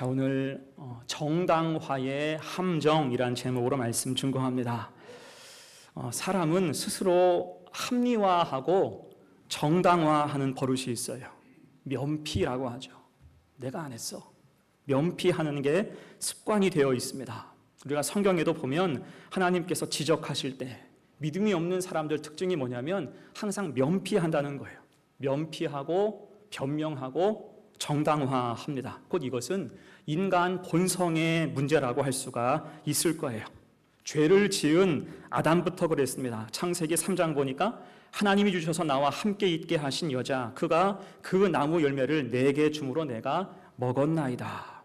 자, 오늘 정당화의 함정이란 제목으로 말씀 증거합니다. 사람은 스스로 합리화하고 정당화하는 버릇이 있어요. 면피라고 하죠. 내가 안 했어. 면피하는 게 습관이 되어 있습니다. 우리가 성경에도 보면 하나님께서 지적하실 때 믿음이 없는 사람들 특징이 뭐냐면 항상 면피한다는 거예요. 면피하고 변명하고 정당화합니다. 곧 이것은 인간 본성의 문제라고 할 수가 있을 거예요. 죄를 지은 아담부터 그랬습니다. 창세기 3장 보니까 하나님이 주셔서 나와 함께 있게 하신 여자, 그가 그 나무 열매를 내게 줌으로 내가 먹었나이다.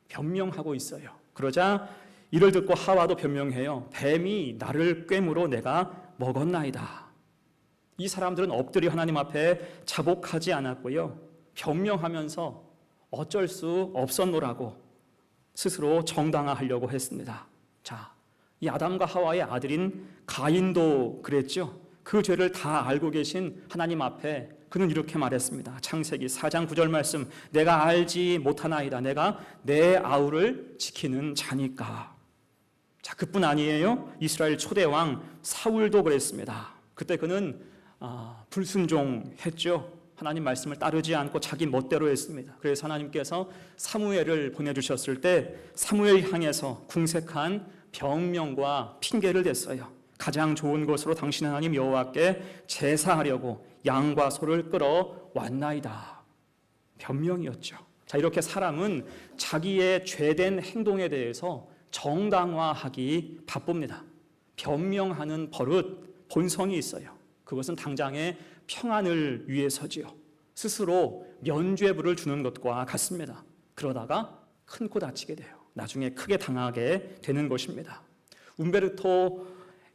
변명하고 있어요. 그러자 이를 듣고 하와도 변명해요. 뱀이 나를 꿰물어 내가 먹었나이다. 이 사람들은 엎드려 하나님 앞에 자복하지 않았고요. 변명하면서 어쩔 수 없었노라고 스스로 정당화하려고 했습니다. 자, 이 아담과 하와의 아들인 가인도 그랬죠. 그 죄를 다 알고 계신 하나님 앞에 그는 이렇게 말했습니다. 창세기 4장 9절 말씀, 내가 알지 못하나이다. 내가 내 아우를 지키는 자니까. 자, 그뿐 아니에요. 이스라엘 초대왕 사울도 그랬습니다. 그때 그는 불순종했죠. 하나님 말씀을 따르지 않고 자기 멋대로 했습니다. 그래서 하나님께서 사무엘을 보내주셨을 때 사무엘 향해서 궁색한 병명과 핑계를 댔어요. 가장 좋은 것으로 당신 하나님 여호와께 제사하려고 양과 소를 끌어왔나이다. 변명이었죠. 자, 이렇게 사람은 자기의 죄된 행동에 대해서 정당화하기 바쁩니다. 변명하는 버릇, 본성이 있어요. 그것은 당장의 평안을 위해서지요. 스스로 면죄부를 주는 것과 같습니다. 그러다가 큰 코 다치게 돼요. 나중에 크게 당하게 되는 것입니다. 움베르토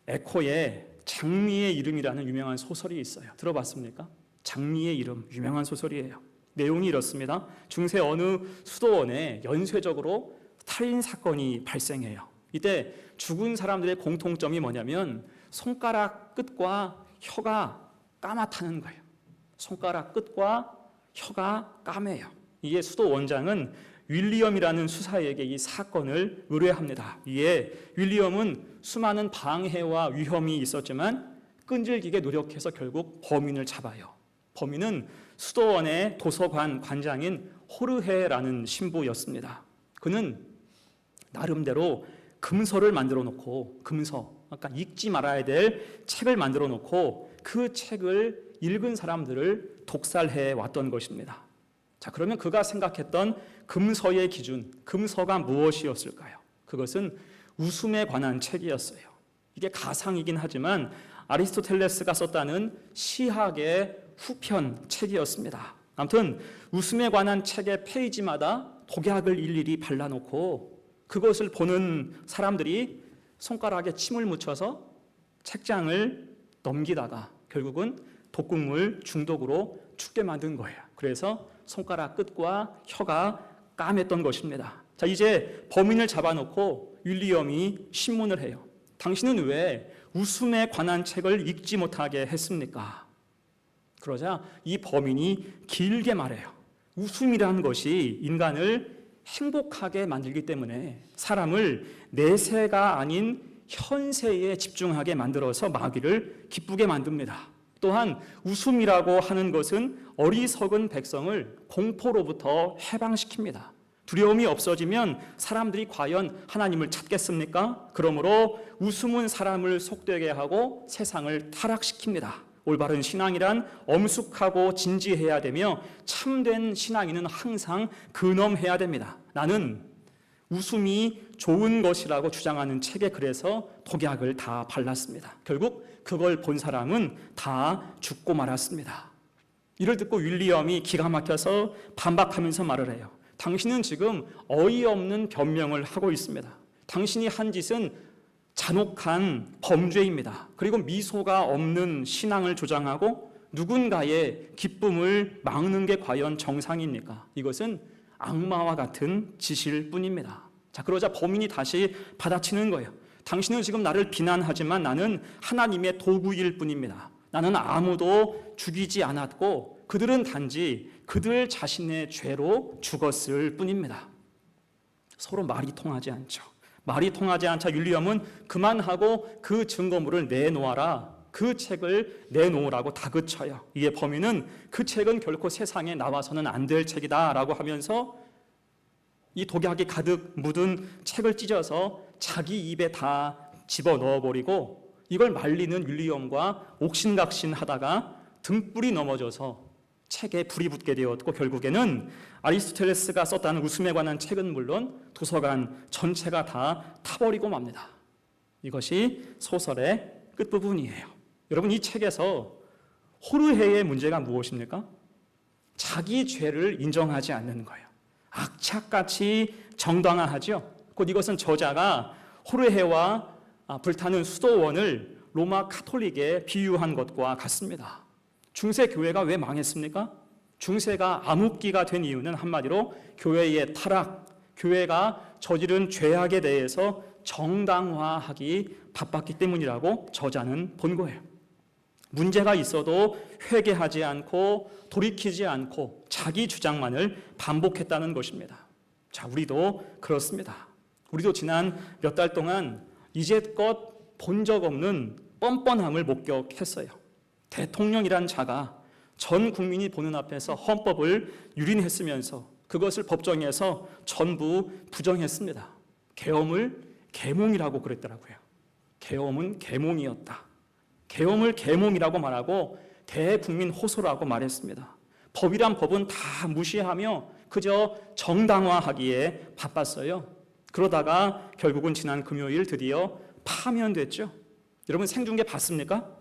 에코의 장미의 이름이라는 유명한 소설이 있어요. 들어봤습니까? 장미의 이름, 유명한 소설이에요. 내용이 이렇습니다. 중세 어느 수도원에 연쇄적으로 살인 사건이 발생해요. 이때 죽은 사람들의 공통점이 뭐냐면 손가락 끝과 혀가 까맣다는 거예요. 손가락 끝과 혀가 까매요. 이에 수도 원장은 윌리엄이라는 수사에게 이 사건을 의뢰합니다. 이에 윌리엄은 수많은 방해와 위험이 있었지만 끈질기게 노력해서 결국 범인을 잡아요. 범인은 수도원의 도서관 관장인 호르헤라는 신부였습니다. 그는 나름대로 금서를 만들어 놓고 아까 읽지 말아야 될 책을 만들어 놓고 그 책을 읽은 사람들을 독살해 왔던 것입니다. 자, 그러면 그가 생각했던 금서의 기준, 금서가 무엇이었을까요? 그것은 웃음에 관한 책이었어요. 이게 가상이긴 하지만 아리스토텔레스가 썼다는 시학의 후편 책이었습니다. 아무튼 웃음에 관한 책의 페이지마다 독약을 일일이 발라놓고 그것을 보는 사람들이 손가락에 침을 묻혀서 책장을 넘기다가 결국은 독극물 중독으로 죽게 만든 거예요. 그래서 손가락 끝과 혀가 까맸던 것입니다. 자, 이제 범인을 잡아놓고 윌리엄이 신문을 해요. 당신은 왜 웃음에 관한 책을 읽지 못하게 했습니까? 그러자 이 범인이 길게 말해요. 웃음이라는 것이 인간을 행복하게 만들기 때문에 사람을 내세가 아닌 현세에 집중하게 만들어서 마귀를 기쁘게 만듭니다. 또한 웃음이라고 하는 것은 어리석은 백성을 공포로부터 해방시킵니다. 두려움이 없어지면 사람들이 과연 하나님을 찾겠습니까? 그러므로 웃음은 사람을 속되게 하고 세상을 타락시킵니다. 올바른 신앙이란 엄숙하고 진지해야 되며 참된 신앙인은 항상 근엄해야 됩니다. 나는 웃음이 좋은 것이라고 주장하는 책에 그래서 독약을 다 발랐습니다. 결국 그걸 본 사람은 다 죽고 말았습니다. 이를 듣고 윌리엄이 기가 막혀서 반박하면서 말을 해요. 당신은 지금 어이없는 변명을 하고 있습니다. 당신이 한 짓은 잔혹한 범죄입니다. 그리고 미소가 없는 신앙을 조장하고 누군가의 기쁨을 막는 게 과연 정상입니까? 이것은 악마와 같은 짓일 뿐입니다. 자, 그러자 범인이 다시 받아치는 거예요. 당신은 지금 나를 비난하지만 나는 하나님의 도구일 뿐입니다. 나는 아무도 죽이지 않았고 그들은 단지 그들 자신의 죄로 죽었을 뿐입니다. 서로 말이 통하지 않죠. 말이 통하지 않자 윌리엄은 그만하고 그 증거물을 내놓아라, 그 책을 내놓으라고 다그쳐요. 이에 범인은 그 책은 결코 세상에 나와서는 안 될 책이다 라고 하면서 이 독약이 가득 묻은 책을 찢어서 자기 입에 다 집어넣어버리고 이걸 말리는 윌리엄과 옥신각신 하다가 등불이 넘어져서 책에 불이 붙게 되었고 결국에는 아리스토텔레스가 썼다는 웃음에 관한 책은 물론 도서관 전체가 다 타버리고 맙니다. 이것이 소설의 끝부분이에요. 여러분, 이 책에서 호르헤의 문제가 무엇입니까? 자기 죄를 인정하지 않는 거예요. 악착같이 정당화하죠. 곧 이것은 저자가 호르헤와 불타는 수도원을 로마 카톨릭에 비유한 것과 같습니다. 중세 교회가 왜 망했습니까? 중세가 암흑기가 된 이유는 한마디로 교회의 타락, 교회가 저지른 죄악에 대해서 정당화하기 바빴기 때문이라고 저자는 본 거예요. 문제가 있어도 회개하지 않고 돌이키지 않고 자기 주장만을 반복했다는 것입니다. 자, 우리도 그렇습니다. 우리도 지난 몇 달 동안 이제껏 본 적 없는 뻔뻔함을 목격했어요. 대통령이란 자가 전 국민이 보는 앞에서 헌법을 유린했으면서 그것을 법정에서 전부 부정했습니다. 계엄을 계몽이라고 그랬더라고요. 계엄은 계몽이었다. 계엄을 계몽이라고 말하고 대국민 호소라고 말했습니다. 법이란 법은 다 무시하며 그저 정당화하기에 바빴어요. 그러다가 결국은 지난 금요일 드디어 파면됐죠. 여러분, 생중계 봤습니까?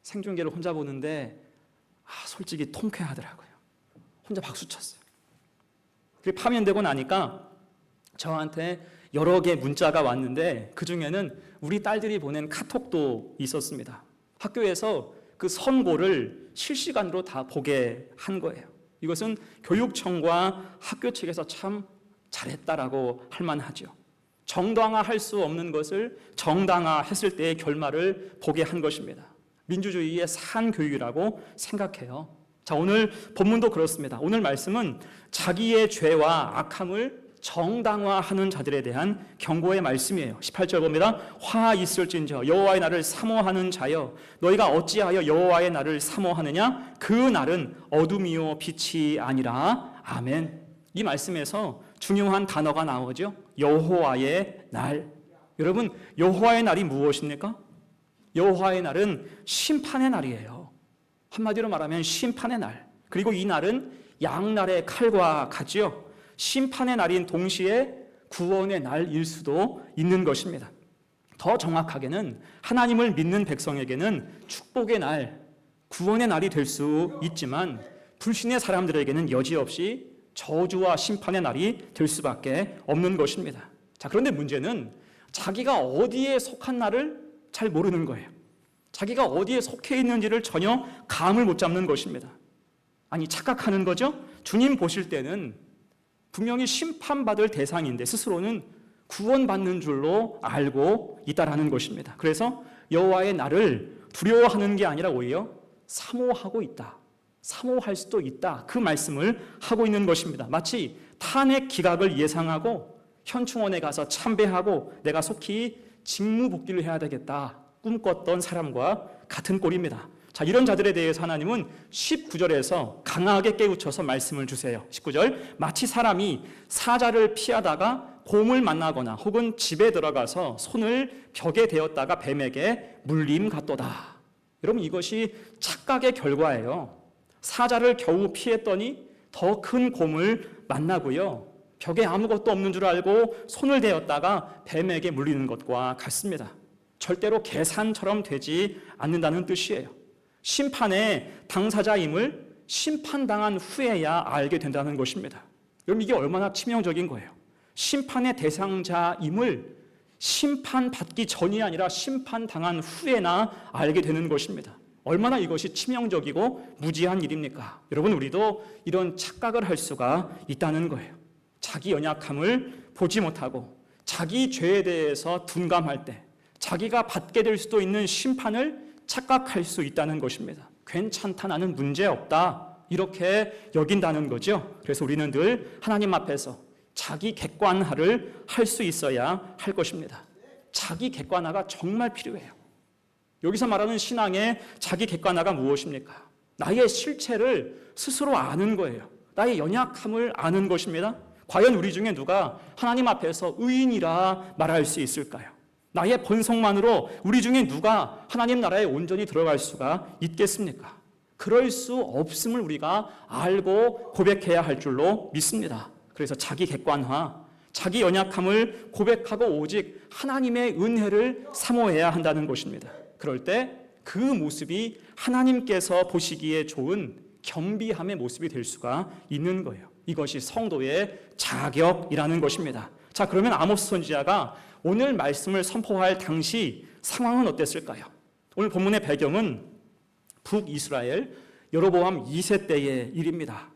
생중계를 혼자 보는데 솔직히 통쾌하더라고요. 혼자 박수 쳤어요. 그리고 파면되고 나니까 저한테 여러 개 문자가 왔는데 그중에는 우리 딸들이 보낸 카톡도 있었습니다. 학교에서 그 선고를 실시간으로 다 보게 한 거예요. 이것은 교육청과 학교 측에서 참 잘했다라고 할 만하죠. 정당화할 수 없는 것을 정당화했을 때의 결말을 보게 한 것입니다. 민주주의의 산교육이라고 생각해요. 자, 오늘 본문도 그렇습니다. 오늘 말씀은 자기의 죄와 악함을 정당화하는 자들에 대한 경고의 말씀이에요. 18절 봅니다. 화 있을진저 여호와의 날을 사모하는 자여, 너희가 어찌하여 여호와의 날을 사모하느냐? 그 날은 어둠이요 빛이 아니라. 아멘. 이 말씀에서 중요한 단어가 나오죠. 여호와의 날. 여러분, 여호와의 날이 무엇입니까? 여호와의 날은 심판의 날이에요. 한마디로 말하면 심판의 날. 그리고 이 날은 양날의 칼과 같지요. 심판의 날인 동시에 구원의 날일 수도 있는 것입니다. 더 정확하게는 하나님을 믿는 백성에게는 축복의 날, 구원의 날이 될 수 있지만 불신의 사람들에게는 여지없이 저주와 심판의 날이 될 수밖에 없는 것입니다. 자, 그런데 문제는 자기가 어디에 속한 날을 잘 모르는 거예요. 자기가 어디에 속해 있는지를 전혀 감을 못 잡는 것입니다. 아니, 착각하는 거죠? 주님 보실 때는 분명히 심판받을 대상인데 스스로는 구원받는 줄로 알고 있다라는 것입니다. 그래서 여호와의 날을 두려워하는 게 아니라 오히려 사모하고 있다. 사모할 수도 있다. 그 말씀을 하고 있는 것입니다. 마치 탄핵 기각을 예상하고 현충원에 가서 참배하고 내가 속히 직무복귀를 해야 되겠다 꿈꿨던 사람과 같은 꼴입니다. 자, 이런 자들에 대해서 하나님은 19절에서 강하게 깨우쳐서 말씀을 주세요. 19절, 마치 사람이 사자를 피하다가 곰을 만나거나 혹은 집에 들어가서 손을 벽에 대었다가 뱀에게 물림 같도다. 여러분, 이것이 착각의 결과예요. 사자를 겨우 피했더니 더 큰 곰을 만나고요. 벽에 아무것도 없는 줄 알고 손을 대었다가 뱀에게 물리는 것과 같습니다. 절대로 계산처럼 되지 않는다는 뜻이에요. 심판의 당사자임을 심판당한 후에야 알게 된다는 것입니다. 여러분, 이게 얼마나 치명적인 거예요. 심판의 대상자임을 심판받기 전이 아니라 심판당한 후에나 알게 되는 것입니다. 얼마나 이것이 치명적이고 무지한 일입니까? 여러분, 우리도 이런 착각을 할 수가 있다는 거예요. 자기 연약함을 보지 못하고 자기 죄에 대해서 둔감할 때 자기가 받게 될 수도 있는 심판을 착각할 수 있다는 것입니다. 괜찮다, 나는 문제 없다, 이렇게 여긴다는 거죠. 그래서 우리는 늘 하나님 앞에서 자기 객관화를 할 수 있어야 할 것입니다. 자기 객관화가 정말 필요해요. 여기서 말하는 신앙의 자기 객관화가 무엇입니까? 나의 실체를 스스로 아는 거예요. 나의 연약함을 아는 것입니다. 과연 우리 중에 누가 하나님 앞에서 의인이라 말할 수 있을까요? 나의 본성만으로 우리 중에 누가 하나님 나라에 온전히 들어갈 수가 있겠습니까? 그럴 수 없음을 우리가 알고 고백해야 할 줄로 믿습니다. 그래서 자기 객관화, 자기 연약함을 고백하고 오직 하나님의 은혜를 사모해야 한다는 것입니다. 그럴 때 그 모습이 하나님께서 보시기에 좋은 겸비함의 모습이 될 수가 있는 거예요. 이것이 성도의 자격이라는 것입니다. 자, 그러면 아모스 선지자가 오늘 말씀을 선포할 당시 상황은 어땠을까요? 오늘 본문의 배경은 북이스라엘 여로보암 2세 때의 일입니다.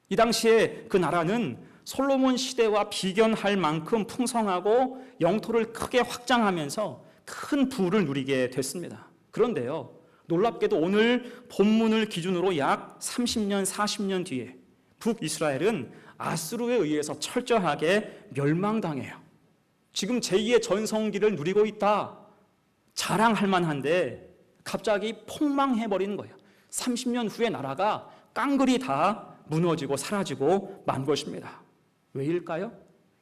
이 당시에 그 나라는 솔로몬 시대와 비견할 만큼 풍성하고 영토를 크게 확장하면서 큰 부를 누리게 됐습니다. 그런데요, 놀랍게도 오늘 본문을 기준으로 약 30년, 40년 뒤에 북이스라엘은 아수르에 의해서 철저하게 멸망당해요. 지금 제2의 전성기를 누리고 있다, 자랑할 만한데 갑자기 폭망해버리는 거예요. 30년 후에 나라가 깡그리 다 무너지고 사라지고 만 것입니다. 왜일까요?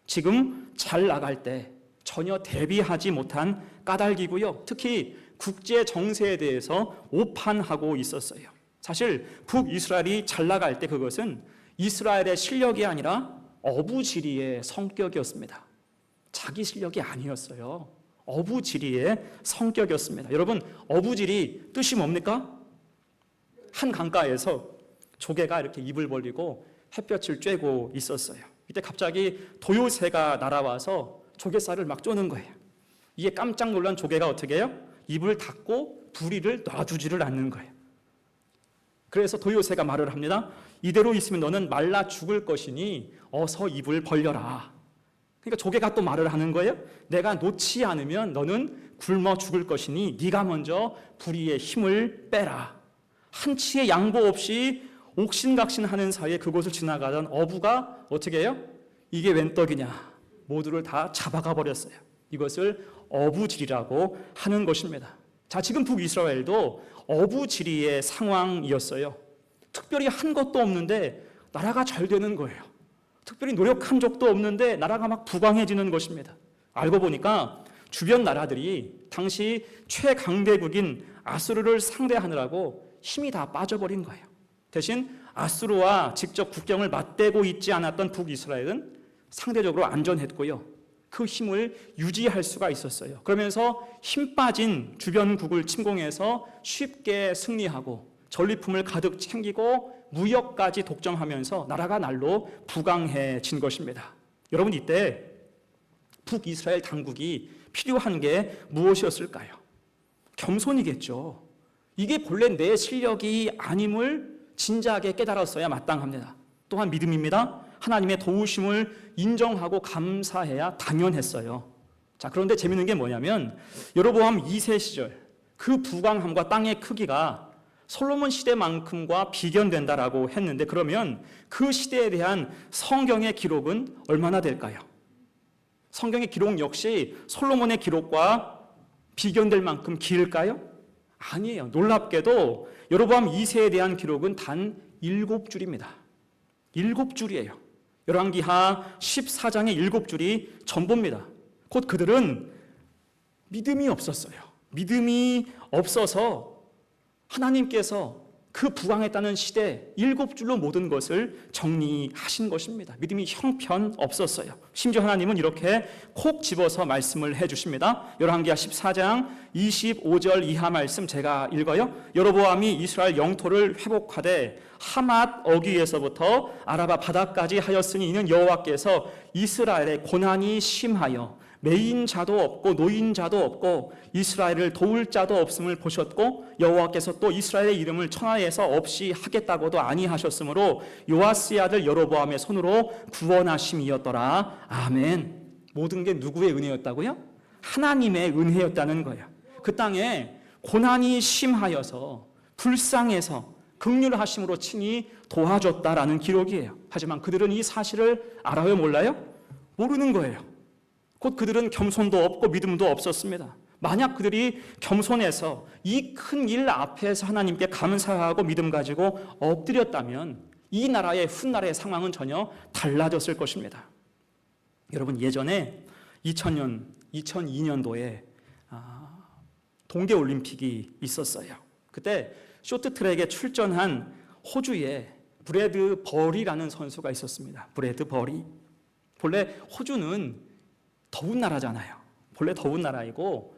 지금 잘 나갈 때 전혀 대비하지 못한 까닭이고요. 특히 국제 정세에 대해서 오판하고 있었어요. 사실 북이스라엘이 잘 나갈 때 그것은 이스라엘의 실력이 아니라 어부지리의 성격이었습니다. 자기 실력이 아니었어요. 어부지리의 성격이었습니다. 여러분, 어부지리 뜻이 뭡니까? 한 강가에서 조개가 이렇게 입을 벌리고 햇볕을 쬐고 있었어요. 이때 갑자기 도요새가 날아와서 조개살을 막 쪼는 거예요. 이게 깜짝 놀란 조개가 어떻게 해요? 입을 닫고 부리를 놔주지를 않는 거예요. 그래서 도요새가 말을 합니다. 이대로 있으면 너는 말라 죽을 것이니 어서 입을 벌려라. 그러니까 조개가 또 말을 하는 거예요. 내가 놓지 않으면 너는 굶어 죽을 것이니 네가 먼저 부리의 힘을 빼라. 한치의 양보 없이 옥신각신하는 사이에 그곳을 지나가던 어부가 어떻게 해요? 이게 웬 떡이냐? 모두를 다 잡아가 버렸어요. 이것을 어부지리라고 하는 것입니다. 자, 지금 북이스라엘도 어부지리의 상황이었어요. 특별히 한 것도 없는데 나라가 잘 되는 거예요. 특별히 노력한 적도 없는데 나라가 막 부강해지는 것입니다. 알고 보니까 주변 나라들이 당시 최강대국인 아수르를 상대하느라고 힘이 다 빠져버린 거예요. 대신 아수르와 직접 국경을 맞대고 있지 않았던 북이스라엘은 상대적으로 안전했고요. 그 힘을 유지할 수가 있었어요. 그러면서 힘 빠진 주변국을 침공해서 쉽게 승리하고 전리품을 가득 챙기고 무역까지 독점하면서 나라가 날로 부강해진 것입니다. 여러분, 이때 북이스라엘 당국이 필요한 게 무엇이었을까요? 겸손이겠죠. 이게 본래 내 실력이 아님을 진지하게 깨달았어야 마땅합니다. 또한 믿음입니다. 하나님의 도우심을 인정하고 감사해야 당연했어요. 자, 그런데 재밌는 게 뭐냐면 여로보암 2세 시절 그 부강함과 땅의 크기가 솔로몬 시대만큼과 비견된다라고 했는데, 그러면 그 시대에 대한 성경의 기록은 얼마나 될까요? 성경의 기록 역시 솔로몬의 기록과 비견될 만큼 길까요? 아니에요. 놀랍게도 여로보암 2세에 대한 기록은 단 7줄입니다. 7줄이에요. 열왕기하 14장의 7줄이 전부입니다. 곧 그들은 믿음이 없었어요. 믿음이 없어서 하나님께서 그 부강했다는 시대 7줄로 모든 것을 정리하신 것입니다. 믿음이 형편없었어요. 심지어 하나님은 이렇게 콕 집어서 말씀을 해주십니다. 열왕기하 14장 25절 이하 말씀 제가 읽어요. 여로보암이 이스라엘 영토를 회복하되 하맛 어귀에서부터 아라바 바다까지 하였으니 이는 여호와께서 이스라엘의 고난이 심하여 매인 자도 없고 노인 자도 없고 이스라엘을 도울 자도 없음을 보셨고 여호와께서 또 이스라엘의 이름을 천하에서 없이 하겠다고도 아니하셨으므로 요아스의 아들 여로보암의 손으로 구원하심이었더라. 아멘. 모든 게 누구의 은혜였다고요? 하나님의 은혜였다는 거예요. 그 땅에 고난이 심하여서 불쌍해서 긍휼하심으로 친히 도와줬다라는 기록이에요. 하지만 그들은 이 사실을 알아요, 몰라요? 모르는 거예요. 곧 그들은 겸손도 없고 믿음도 없었습니다. 만약 그들이 겸손해서 이 큰 일 앞에서 하나님께 감사하고 믿음 가지고 엎드렸다면 이 나라의 훗날의 상황은 전혀 달라졌을 것입니다. 여러분, 예전에 2002년도에 동계올림픽이 있었어요. 그때 쇼트트랙에 출전한 호주의 브래드 버리라는 선수가 있었습니다. 브래드 버리. 본래 호주는 더운 나라잖아요. 본래 더운 나라이고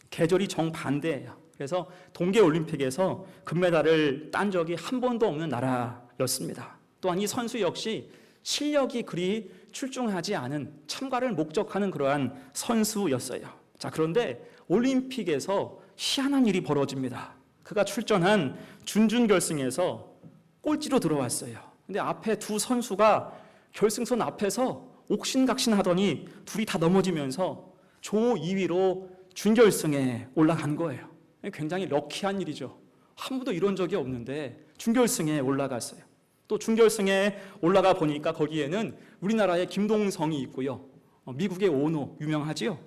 계절이 정반대예요. 그래서 동계올림픽에서 금메달을 딴 적이 한 번도 없는 나라였습니다. 또한 이 선수 역시 실력이 그리 출중하지 않은, 참가를 목적하는 그러한 선수였어요. 자, 그런데 올림픽에서 희한한 일이 벌어집니다. 그가 출전한 준결승에서 꼴찌로 들어왔어요. 근데 앞에 두 선수가 결승선 앞에서 옥신각신하더니 둘이 다 넘어지면서 조 2위로 준결승에 올라간 거예요. 굉장히 럭키한 일이죠. 한 번도 이런 적이 없는데 준결승에 올라갔어요. 또 준결승에 올라가 보니까 거기에는 우리나라의 김동성이 있고요. 미국의 오노, 유명하지요.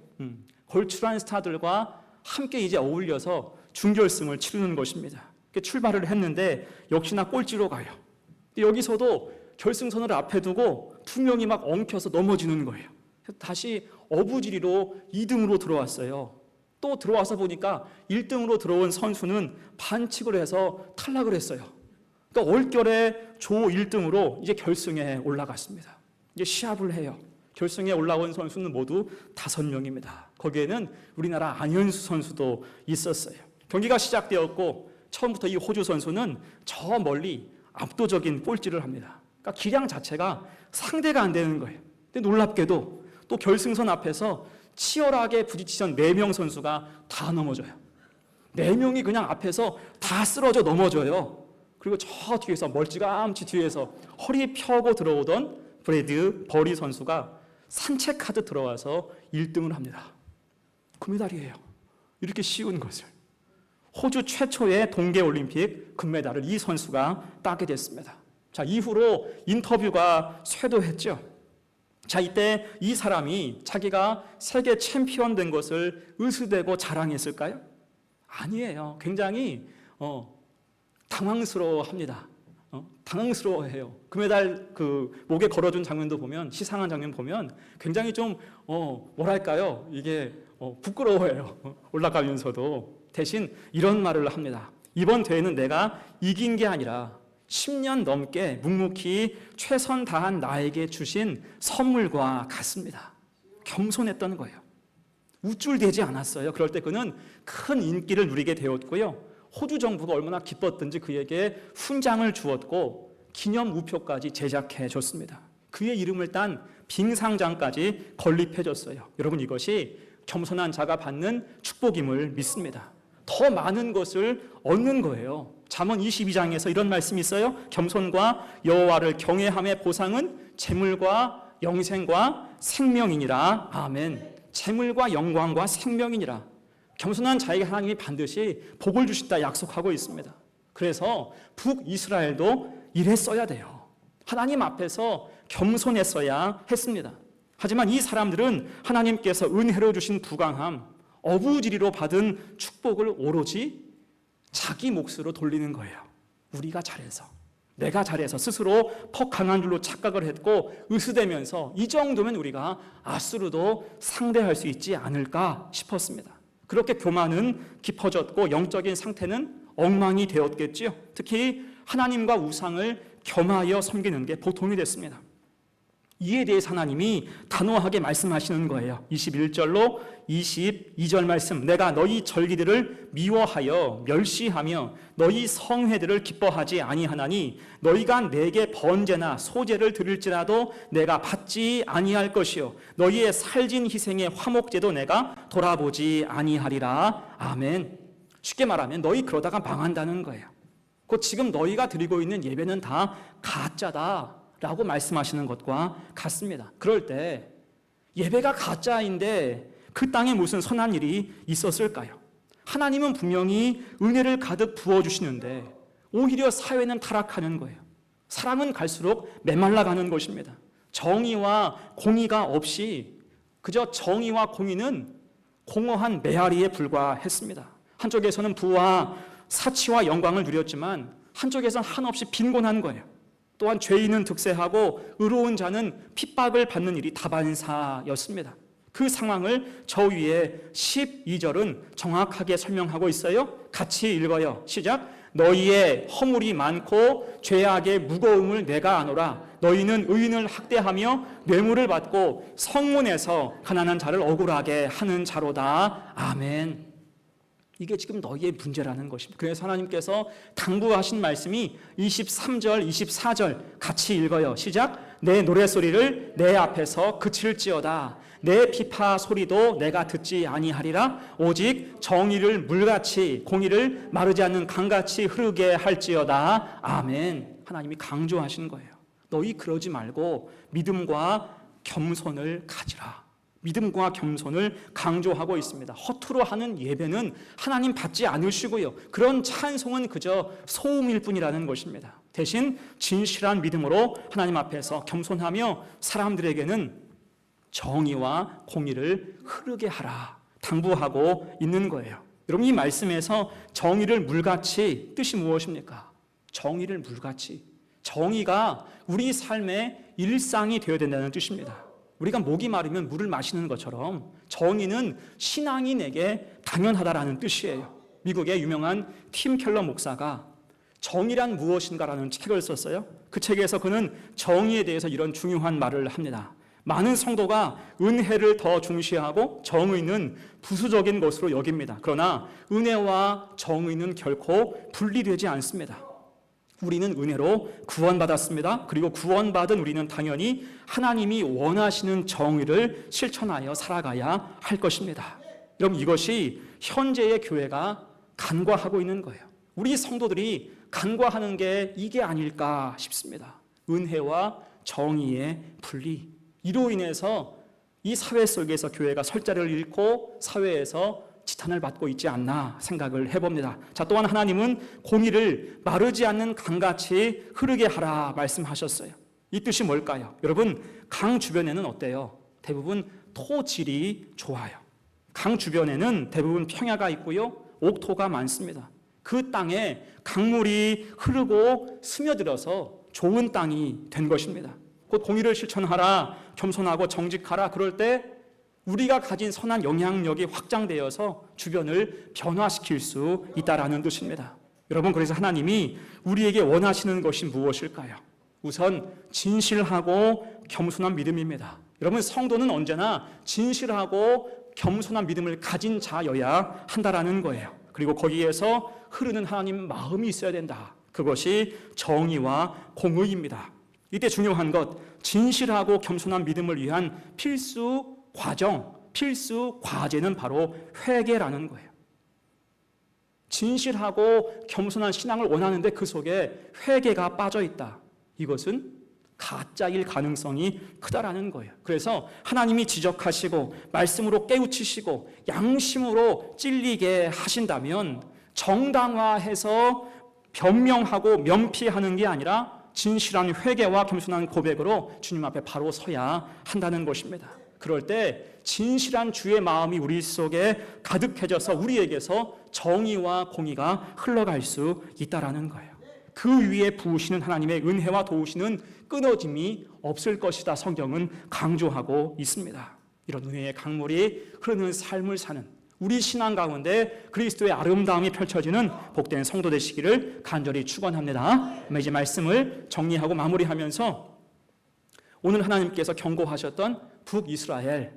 걸출한 스타들과 함께 이제 어울려서 준결승을 치르는 것입니다. 출발을 했는데 역시나 꼴찌로 가요. 여기서도 결승선을 앞에 두고 두 명이 막 엉켜서 넘어지는 거예요. 다시 어부지리로 2등으로 들어왔어요. 또 들어와서 보니까 1등으로 들어온 선수는 반칙을 해서 탈락을 했어요. 그러니까 얼결에 조 1등으로 이제 결승에 올라갔습니다. 이제 시합을 해요. 결승에 올라온 선수는 모두 5명입니다. 거기에는 우리나라 안현수 선수도 있었어요. 경기가 시작되었고 처음부터 이 호주 선수는 저 멀리 압도적인 꼴찌를 합니다. 그러니까 기량 자체가 상대가 안 되는 거예요. 근데 놀랍게도 또 결승선 앞에서 치열하게 부딪히던 4명 선수가 다 넘어져요. 4명이 그냥 앞에서 다 쓰러져 넘어져요. 그리고 저 뒤에서 멀찌감치 뒤에서 허리 펴고 들어오던 브래드 버리 선수가 산책하듯 들어와서 1등을 합니다. 금메달이에요. 이렇게 쉬운 것을. 호주 최초의 동계올림픽 금메달을 이 선수가 따게 됐습니다. 자, 이후로 인터뷰가 쇄도했죠. 자, 이때 이 사람이 자기가 세계 챔피언 된 것을 으스대고 자랑했을까요? 아니에요. 굉장히 당황스러워합니다. 당황스러워해요. 금메달 목에 걸어준 장면도 보면, 시상한 장면 보면 굉장히 좀 뭐랄까요? 이게 부끄러워해요. 올라가면서도. 대신 이런 말을 합니다. 이번 대회는 내가 이긴 게 아니라 10년 넘게 묵묵히 최선 다한 나에게 주신 선물과 같습니다. 겸손했던 거예요. 우쭐대지 않았어요. 그럴 때 그는 큰 인기를 누리게 되었고요. 호주 정부가 얼마나 기뻤든지 그에게 훈장을 주었고 기념 우표까지 제작해 줬습니다. 그의 이름을 딴 빙상장까지 건립해 줬어요. 여러분, 이것이 겸손한 자가 받는 축복임을 믿습니다. 더 많은 것을 얻는 거예요. 잠언 22장에서 이런 말씀이 있어요. 겸손과 여호와를 경외함의 보상은 재물과 영생과 생명이니라. 아멘. 재물과 영광과 생명이니라. 겸손한 자에게 하나님이 반드시 복을 주신다 약속하고 있습니다. 그래서 북이스라엘도 이랬어야 돼요. 하나님 앞에서 겸손했어야 했습니다. 하지만 이 사람들은 하나님께서 은혜로 주신 부강함, 어부지리로 받은 축복을 오로지 자기 몫으로 돌리는 거예요. 우리가 잘해서, 내가 잘해서 스스로 퍽 강한 줄로 착각을 했고 으스대면서 이 정도면 우리가 아수르도 상대할 수 있지 않을까 싶었습니다. 그렇게 교만은 깊어졌고 영적인 상태는 엉망이 되었겠지요. 특히 하나님과 우상을 겸하여 섬기는 게 보통이 됐습니다. 이에 대해서 하나님이 단호하게 말씀하시는 거예요. 21절로 22절 말씀. 내가 너희 절기들을 미워하여 멸시하며 너희 성회들을 기뻐하지 아니하나니 너희가 내게 번제나 소제를 드릴지라도 내가 받지 아니할 것이요 너희의 살진 희생의 화목제도 내가 돌아보지 아니하리라. 아멘. 쉽게 말하면 너희 그러다가 망한다는 거예요. 곧 지금 너희가 드리고 있는 예배는 다 가짜다 라고 말씀하시는 것과 같습니다. 그럴 때 예배가 가짜인데 그 땅에 무슨 선한 일이 있었을까요? 하나님은 분명히 은혜를 가득 부어주시는데 오히려 사회는 타락하는 거예요. 사람은 갈수록 메말라가는 것입니다. 정의와 공의가 없이 그저 정의와 공의는 공허한 메아리에 불과했습니다. 한쪽에서는 부와 사치와 영광을 누렸지만 한쪽에서는 한없이 빈곤한 거예요. 또한 죄인은 득세하고 의로운 자는 핍박을 받는 일이 다반사였습니다. 그 상황을 저 위에 12절은 정확하게 설명하고 있어요. 같이 읽어요. 시작. 너희의 허물이 많고 죄악의 무거움을 내가 아노라. 너희는 의인을 학대하며 뇌물을 받고 성문에서 가난한 자를 억울하게 하는 자로다. 아멘. 이게 지금 너희의 문제라는 것입니다. 그래서 하나님께서 당부하신 말씀이 23절, 24절 같이 읽어요. 시작. 내 노래소리를 내 앞에서 그칠지어다. 내 비파 소리도 내가 듣지 아니하리라. 오직 정의를 물같이 공의를 마르지 않는 강같이 흐르게 할지어다. 아멘. 하나님이 강조하시는 거예요. 너희 그러지 말고 믿음과 겸손을 가지라. 믿음과 겸손을 강조하고 있습니다. 허투루 하는 예배는 하나님 받지 않으시고요. 그런 찬송은 그저 소음일 뿐이라는 것입니다. 대신 진실한 믿음으로 하나님 앞에서 겸손하며 사람들에게는 정의와 공의를 흐르게 하라 당부하고 있는 거예요. 여러분, 이 말씀에서 정의를 물같이 뜻이 무엇입니까? 정의를 물같이. 정의가 우리 삶의 일상이 되어야 된다는 뜻입니다. 우리가 목이 마르면 물을 마시는 것처럼 정의는 신앙인에게 당연하다라는 뜻이에요. 미국의 유명한 팀 켈러 목사가 정의란 무엇인가라는 책을 썼어요. 그 책에서 그는 정의에 대해서 이런 중요한 말을 합니다. 많은 성도가 은혜를 더 중시하고 정의는 부수적인 것으로 여깁니다. 그러나 은혜와 정의는 결코 분리되지 않습니다. 우리는 은혜로 구원받았습니다. 그리고 구원받은 우리는 당연히 하나님이 원하시는 정의를 실천하여 살아가야 할 것입니다. 여러분, 이것이 현재의 교회가 간과하고 있는 거예요. 우리 성도들이 간과하는 게 이게 아닐까 싶습니다. 은혜와 정의의 분리. 이로 인해서 이 사회 속에서 교회가 설자를 잃고 사회에서 지탄을 받고 있지 않나 생각을 해봅니다. 자, 또한 하나님은 공의를 마르지 않는 강같이 흐르게 하라 말씀하셨어요. 이 뜻이 뭘까요? 여러분, 강 주변에는 어때요? 대부분 토질이 좋아요. 강 주변에는 대부분 평야가 있고요, 옥토가 많습니다. 그 땅에 강물이 흐르고 스며들어서 좋은 땅이 된 것입니다. 곧 공의를 실천하라, 겸손하고 정직하라. 그럴 때 우리가 가진 선한 영향력이 확장되어서 주변을 변화시킬 수 있다라는 뜻입니다. 여러분, 그래서 하나님이 우리에게 원하시는 것이 무엇일까요? 우선 진실하고 겸손한 믿음입니다. 여러분, 성도는 언제나 진실하고 겸손한 믿음을 가진 자여야 한다라는 거예요. 그리고 거기에서 흐르는 하나님 마음이 있어야 된다. 그것이 정의와 공의입니다. 이때 중요한 것, 진실하고 겸손한 믿음을 위한 필수 과정, 필수 과제는 바로 회개라는 거예요. 진실하고 겸손한 신앙을 원하는데 그 속에 회개가 빠져 있다. 이것은 가짜일 가능성이 크다라는 거예요. 그래서 하나님이 지적하시고 말씀으로 깨우치시고 양심으로 찔리게 하신다면 정당화해서 변명하고 면피하는 게 아니라 진실한 회개와 겸손한 고백으로 주님 앞에 바로 서야 한다는 것입니다. 그럴 때 진실한 주의 마음이 우리 속에 가득해져서 우리에게서 정의와 공의가 흘러갈 수 있다라는 거예요. 그 위에 부으시는 하나님의 은혜와 도우시는 끊어짐이 없을 것이다. 성경은 강조하고 있습니다. 이런 은혜의 강물이 흐르는 삶을 사는 우리 신앙 가운데 그리스도의 아름다움이 펼쳐지는 복된 성도 되시기를 간절히 축원합니다. 이제 말씀을 정리하고 마무리하면서 오늘 하나님께서 경고하셨던 북이스라엘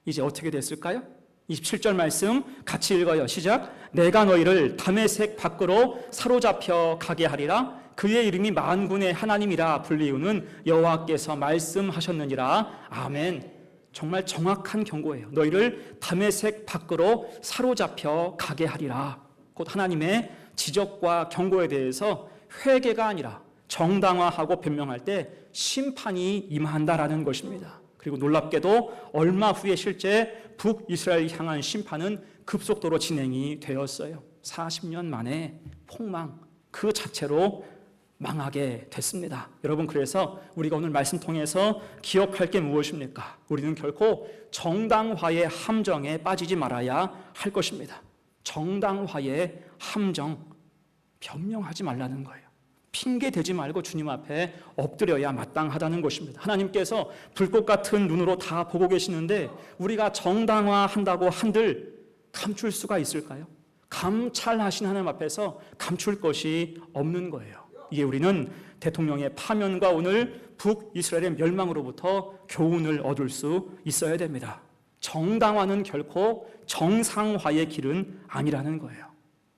이제 어떻게 됐을까요? 27절 말씀 같이 읽어요. 시작. 내가 너희를 다메섹 밖으로 사로잡혀 가게 하리라. 그의 이름이 만군의 하나님이라 불리우는 여호와께서 말씀하셨느니라. 아멘. 정말 정확한 경고예요. 너희를 다메섹 밖으로 사로잡혀 가게 하리라. 곧 하나님의 지적과 경고에 대해서 회개가 아니라 정당화하고 변명할 때 심판이 임한다라는 것입니다. 그리고 놀랍게도 얼마 후에 실제 북이스라엘 향한 심판은 급속도로 진행이 되었어요. 40년 만에 폭망 그 자체로 망하게 됐습니다. 여러분, 그래서 우리가 오늘 말씀 통해서 기억할 게 무엇입니까? 우리는 결코 정당화의 함정에 빠지지 말아야 할 것입니다. 정당화의 함정, 변명하지 말라는 거예요. 핑계 대지 말고 주님 앞에 엎드려야 마땅하다는 것입니다. 하나님께서 불꽃 같은 눈으로 다 보고 계시는데 우리가 정당화한다고 한들 감출 수가 있을까요? 감찰하신 하나님 앞에서 감출 것이 없는 거예요. 이에 우리는 대통령의 파면과 오늘 북이스라엘의 멸망으로부터 교훈을 얻을 수 있어야 됩니다. 정당화는 결코 정상화의 길은 아니라는 거예요.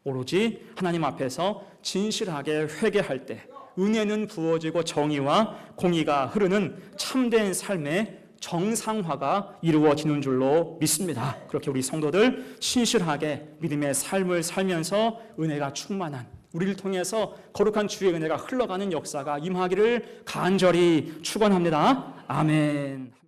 오로지 하나님 앞에서 진실하게 회개할 때 은혜는 부어지고 정의와 공의가 흐르는 참된 삶의 정상화가 이루어지는 줄로 믿습니다. 그렇게 우리 성도들 신실하게 믿음의 삶을 살면서 은혜가 충만한, 우리를 통해서 거룩한 주의 은혜가 흘러가는 역사가 임하기를 간절히 축원합니다. 아멘.